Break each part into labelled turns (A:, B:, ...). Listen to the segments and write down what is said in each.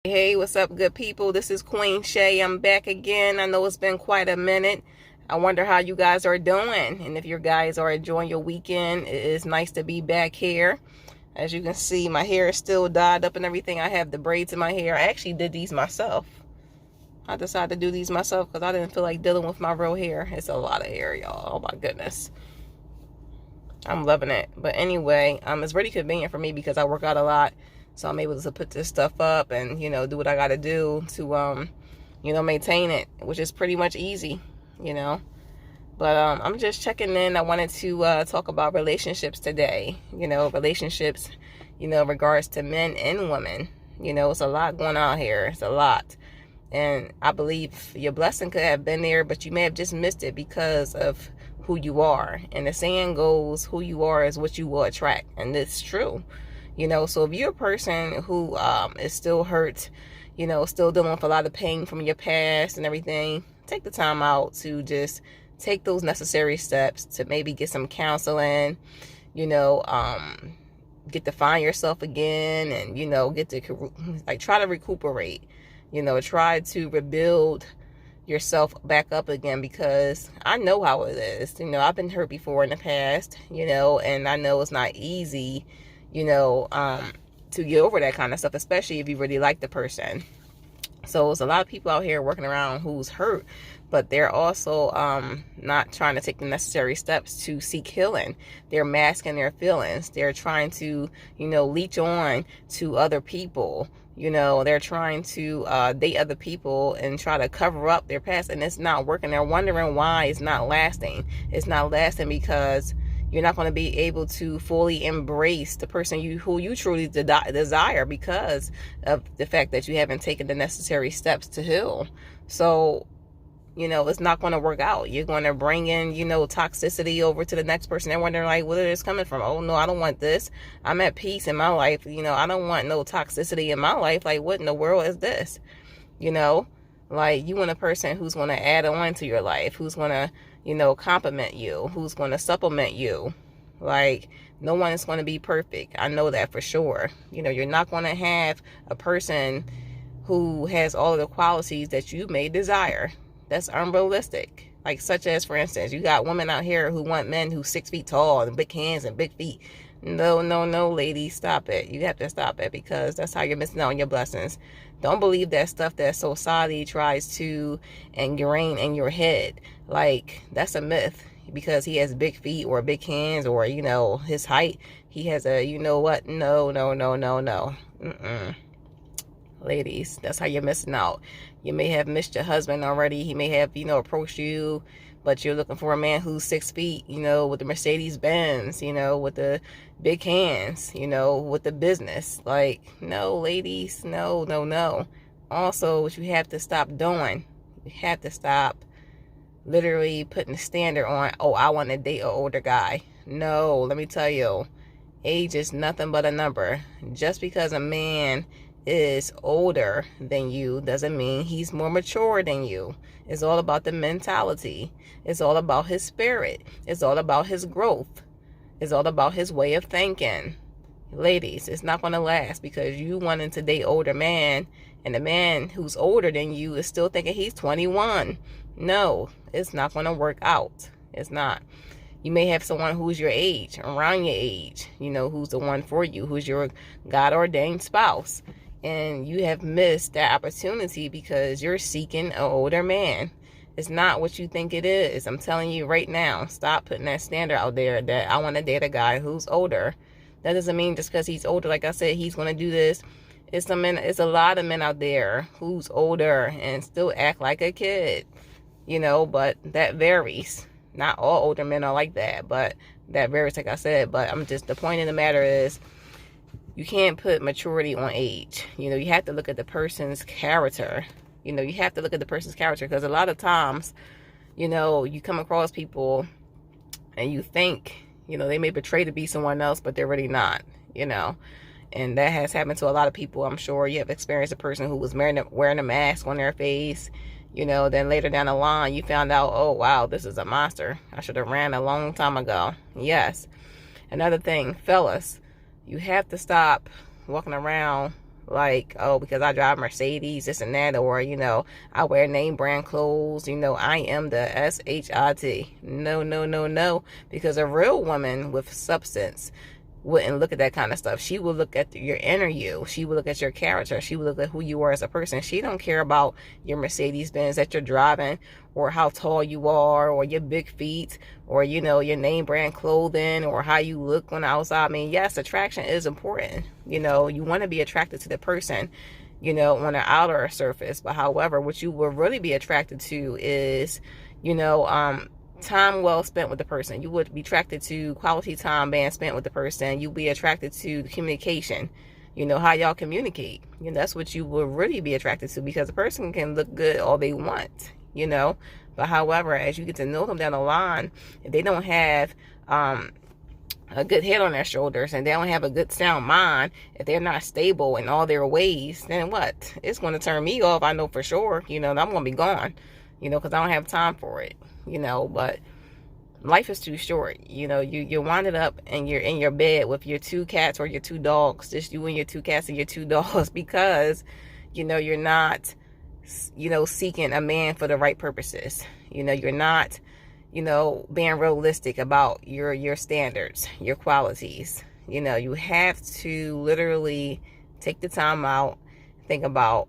A: Hey, what's up, good people? This is Queen Shay. I'm back again. I know it's been quite a minute. I wonder how you guys are doing, and if you guys are enjoying your weekend. It is nice to be back here. As you can see, my hair is still dyed up and everything. I have the braids in my hair. I actually did these myself. I decided to do these myself because I didn't feel like dealing with my real hair. It's a lot of hair, y'all. Oh my goodness. I'm loving it. But anyway, it's really convenient for me because I work out a lot. So I'm able to put this stuff up and, do what I got to do to, maintain it, which is pretty much easy, But I'm just checking in. I wanted to talk about relationships today, relationships, in regards to men and women. It's a lot going on here. It's a lot. And I believe your blessing could have been there, but you may have just missed it because of who you are. And the saying goes, who you are is what you will attract. And it's true. So if you're a person who is still hurt, still dealing with a lot of pain from your past and everything, take the time out to just take those necessary steps to maybe get some counseling, get to find yourself again and, get to try to recuperate, try to rebuild yourself back up again, because I know how it is. I've been hurt before in the past, and I know it's not easy, to get over that kind of stuff, especially if you really like the person. So there's a lot of people out here working around who's hurt, but they're also not trying to take the necessary steps to seek healing. They're masking their feelings. They're trying to, leech on to other people. They're trying to date other people and try to cover up their past, and it's not working. They're wondering why it's not lasting. It's not lasting because you're not going to be able to fully embrace the person who you truly desire because of the fact that you haven't taken the necessary steps to heal. So, it's not going to work out. You're going to bring in, toxicity over to the next person. They're wondering, like, where is this coming from? Oh, no, I don't want this. I'm at peace in my life. I don't want no toxicity in my life. Like, what in the world is this? Like, you want a person who's going to add on to your life, who's going to, compliment you, who's going to supplement you. Like, no one is going to be perfect. I know that for sure. You're not going to have a person who has all of the qualities that you may desire. That's unrealistic. Like, such as, for instance, you got women out here who want men who's 6 feet tall and big hands and big feet. No, ladies, stop it. You have to stop it, because that's how you're missing out on your blessings. Don't believe that stuff that society tries to ingrain in your head. Like, that's a myth. Because he has big feet or big hands or, his height, he has a, what? No. Ladies, that's how you're missing out. You may have missed your husband already. He may have, approached you, but you're looking for a man who's 6 feet, with the Mercedes Benz, with the big hands, with the business. Like, no, ladies, no. Also, what you have to stop doing, you have to stop literally putting a standard on, oh, I want to date an older guy. No, let me tell you, age is nothing but a number. Just because a man is older than you doesn't mean he's more mature than you. It's all about the mentality. It's all about his spirit. It's all about his growth. It's all about his way of thinking. Ladies, it's not going to last because you wanting to date older man, and the man who's older than you is still thinking he's 21. No, it's not going to work out. It's not. You may have someone who's your age, around your age, who's the one for you, who's your God-ordained spouse. And you have missed that opportunity because you're seeking an older man. It's not what you think it is. I'm telling you right now, stop putting that standard out there that I want to date a guy who's older. That doesn't mean just because he's older, like I said, he's going to do this. It's a lot of men out there who's older and still act like a kid, but that varies. Not all older men are like that, but that varies, like I said. But the point of the matter is, you can't put maturity on age. You have to look at the person's character. You have to look at the person's character, because a lot of times, you come across people and you think, they may betray to be someone else, but they're really not, And that has happened to a lot of people. I'm sure you have experienced a person who was wearing a mask on their face, then later down the line, you found out, oh, wow, this is a monster. I should have ran a long time ago. Yes. Another thing, fellas, you have to stop walking around Like, oh, because I drive Mercedes, this and that, or, I wear name brand clothes, I am the SHIT. No, no, no, no. Because a real woman with substance wouldn't look at that kind of stuff. She would look at your inner you. She would look at your character. She would look at who you are as a person. She don't care about your Mercedes Benz that you're driving, or how tall you are, or your big feet, or your name brand clothing, or how you look on the outside. I mean, yes, attraction is important. You want to be attracted to the person, on the outer surface. But however, what you will really be attracted to is, time well spent with the person. You would be attracted to quality time being spent with the person. You'll be attracted to the communication, how y'all communicate. That's what you will really be attracted to, because a person can look good all they want, but however, as you get to know them down the line, if they don't have a good head on their shoulders, and they don't have a good sound mind, if they're not stable in all their ways, then what? It's going to turn me off. I know for sure, I'm going to be gone, because I don't have time for it. But life is too short. You're winded up and you're in your bed with your 2 cats or your 2 dogs, just you and your 2 cats and your 2 dogs, because, you're not, seeking a man for the right purposes. You're not, being realistic about your standards, your qualities. You have to literally take the time out, think about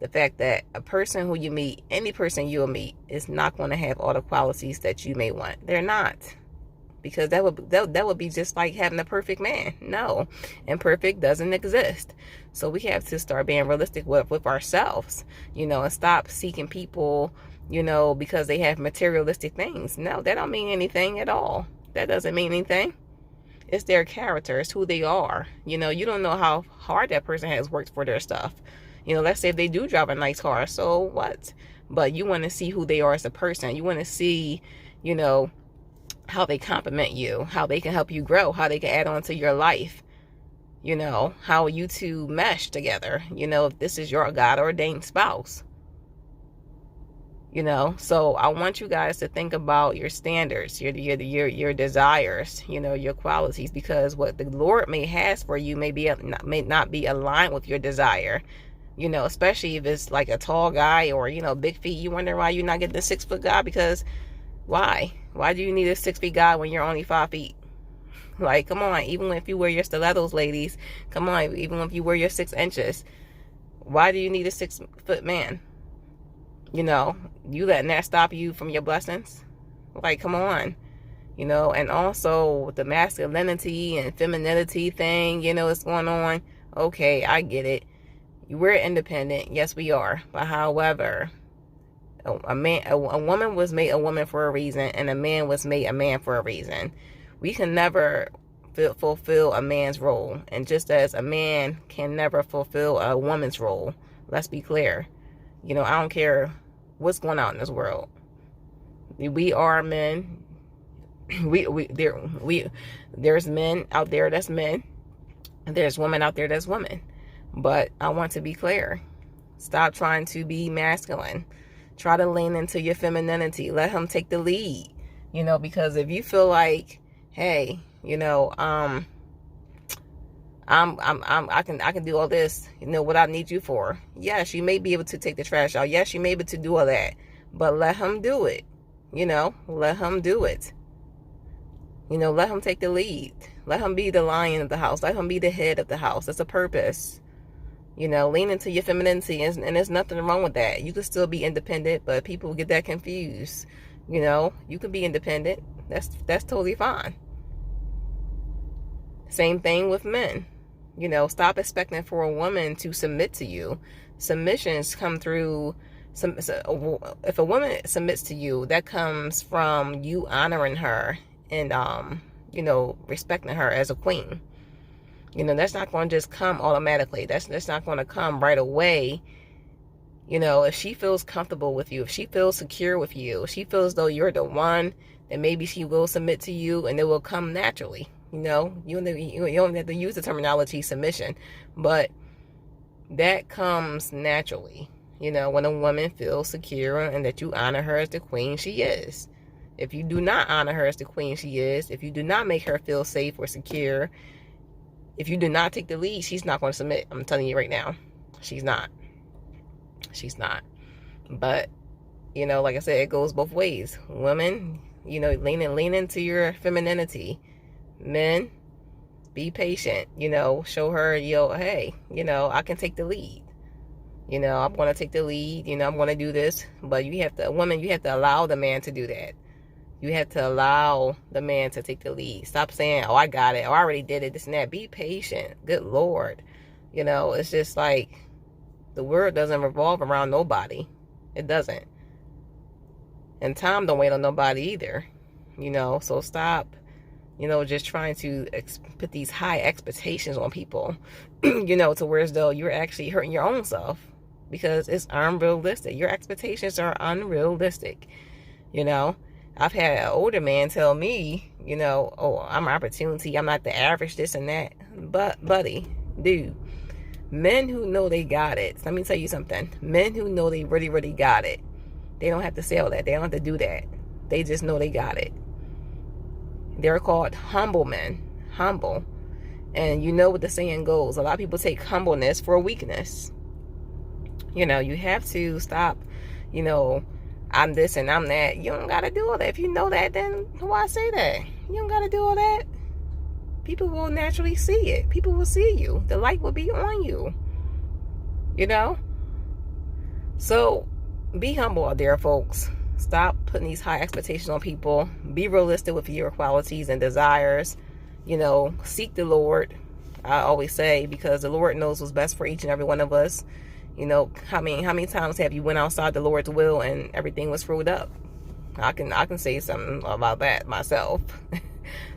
A: the fact that a person who you meet, any person you'll meet, is not going to have all the qualities that you may want. They're not. Because that would be just like having a perfect man. No. And perfect doesn't exist. So we have to start being realistic with ourselves, and stop seeking people, because they have materialistic things. No, that don't mean anything at all. That doesn't mean anything. It's their character. It's who they are. You don't know how hard that person has worked for their stuff. Let's say if they do drive a nice car, so what? But you want to see who they are as a person. You want to see, how they compliment you, how they can help you grow, how they can add on to your life, how you two mesh together, if this is your God ordained spouse. So I want you guys to think about your standards, your desires, your qualities, because what the Lord may has for you may not be aligned with your desire. Especially if it's like a tall guy or, big feet. You wonder why you're not getting a 6-foot guy, because why do you need a 6 feet guy when you're only 5 feet? Like, come on, even if you wear your stilettos, ladies, come on, even if you wear your 6 inches, why do you need a 6-foot man? You letting that stop you from your blessings? Like, come on. And also the masculinity and femininity thing, is going on. Okay, I get it. We're independent. Yes, we are. But however, a woman was made a woman for a reason, and a man was made a man for a reason. We can never fulfill a man's role. And just as a man can never fulfill a woman's role, let's be clear. I don't care what's going on in this world. We are men. There's men out there that's men. And there's women out there that's women. But I want to be clear. Stop trying to be masculine. Try to lean into your femininity. Let him take the lead. Because if you feel like, hey, I can do all this, what I need you for. Yes, you may be able to take the trash out. Yes, you may be able to do all that. But let him do it. Let him do it. Let him take the lead. Let him be the lion of the house. Let him be the head of the house. That's a purpose. Lean into your femininity, and there's nothing wrong with that. You can still be independent, but people get that confused. You can be independent. That's totally fine. Same thing with men. Stop expecting for a woman to submit to you. Submissions come through. If a woman submits to you, that comes from you honoring her and respecting her as a queen. That's not going to just come automatically. That's not going to come right away. If she feels comfortable with you, if she feels secure with you, if she feels as though you're the one, then maybe she will submit to you, and it will come naturally. You don't have to use the terminology submission, but that comes naturally. When a woman feels secure and that you honor her as the queen she is. If you do not honor her as the queen she is, if you do not make her feel safe or secure, If you do not take the lead, she's not going to submit. I'm telling you right now. She's not. But, you know, like I said, it goes both ways. Women, you know, lean into your femininity. Men, be patient. You know, show her, hey, you know, I can take the lead. You know, I'm going to take the lead. You know, I'm going to do this. But you have to, woman, you have to allow the man to do that. You have to allow the man to take the lead. Stop saying, oh, I got it. Oh, I already did it. This and that. Be patient. Good Lord. You know, it's just like the world doesn't revolve around nobody. It doesn't. And time don't wait on nobody either. You know, so stop, you know, just trying to put these high expectations on people, you know, to where as though you're actually hurting your own self because it's unrealistic. Your expectations are unrealistic, you know. I've had an older man tell me, you know, oh, I'm an opportunity. I'm not the average, this and that. But, buddy, dude, men who know they got it. Let me tell you something. Men who know they really, really got it. They don't have to say all that. They don't have to do that. They just know they got it. They're called humble men. Humble. And you know what the saying goes. A lot of people take humbleness for weakness. You know, you have to stop, you know, I'm this and I'm that. You don't got to do all that. If you know that, then why say that? You don't got to do all that. People will naturally see it. People will see you. The light will be on you. You know? So, be humble out there, folks. Stop putting these high expectations on people. Be realistic with your qualities and desires. You know, seek the Lord. I always say, because the Lord knows what's best for each and every one of us. You know, how many times have you went outside the Lord's will and everything was screwed up? I can say something about that myself.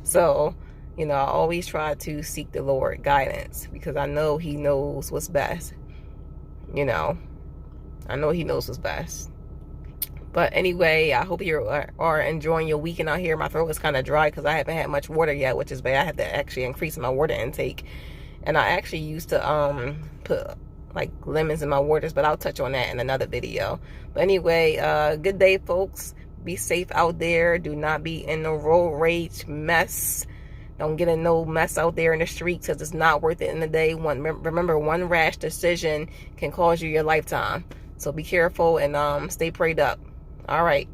A: So, you know, I always try to seek the Lord guidance because I know He knows what's best. You know, I know He knows what's best. But anyway, I hope you are enjoying your weekend out here. My throat is kind of dry because I haven't had much water yet, which is bad. I have to actually increase my water intake. And I actually used to put like lemons in my waters, but I'll touch on that in another video. But anyway, good day, folks. Be safe out there. Do not be in no road rage mess. Don't get in no mess out there in the streets because it's not worth it in the day. Remember, one rash decision can cause you your lifetime. So be careful and stay prayed up. All right.